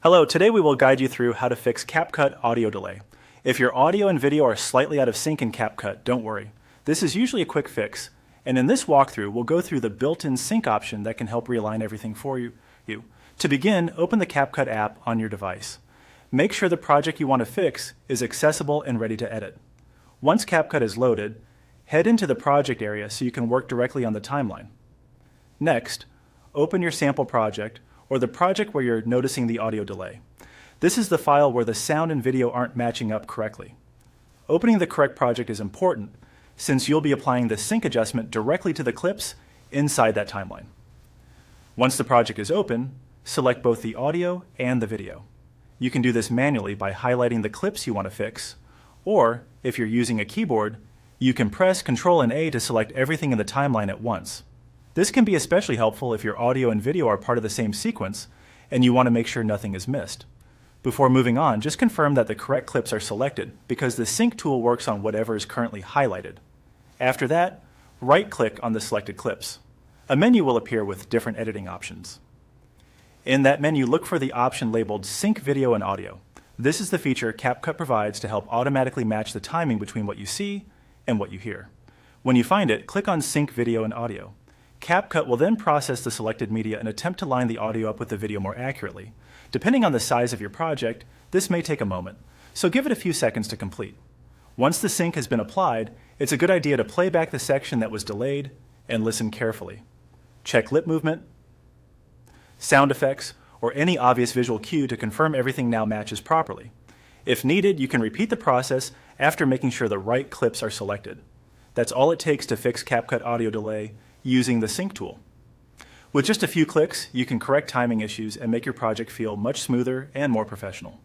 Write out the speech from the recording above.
Hello, today we will guide you through how to fix CapCut audio delay. If your audio and video are slightly out of sync in CapCut, don't worry. This is usually a quick fix, and in this walkthrough we'll go through the built-in sync option that can help realign everything for you. To begin, open the CapCut app on your device. Make sure the project you want to fix is accessible and ready to edit. Once CapCut is loaded, head into the project area so you can work directly on the timeline. Next, open your sample project or the project where you're noticing the audio delay. This is the file where the sound and video aren't matching up correctly. Opening the correct project is important since you'll be applying the sync adjustment directly to the clips inside that timeline. Once the project is open, select both the audio and the video. You can do this manually by highlighting the clips you want to fix, or if you're using a keyboard, you can press Ctrl and A to select everything in the timeline at once. This can be especially helpful if your audio and video are part of the same sequence and you want to make sure nothing is missed. Before moving on, just confirm that the correct clips are selected because the sync tool works on whatever is currently highlighted. After that, right-click on the selected clips. A menu will appear with different editing options. In that menu, look for the option labeled Sync Video and Audio. This is the feature CapCut provides to help automatically match the timing between what you see and what you hear. When you find it, click on Sync Video and Audio. CapCut will then process the selected media and attempt to line the audio up with the video more accurately. Depending on the size of your project, this may take a moment, so give it a few seconds to complete. Once the sync has been applied, it's a good idea to play back the section that was delayed and listen carefully. Check lip movement, sound effects, or any obvious visual cue to confirm everything now matches properly. If needed, you can repeat the process after making sure the right clips are selected. That's all it takes to fix CapCut audio delay using the sync tool. With just a few clicks, you can correct timing issues and make your project feel much smoother and more professional.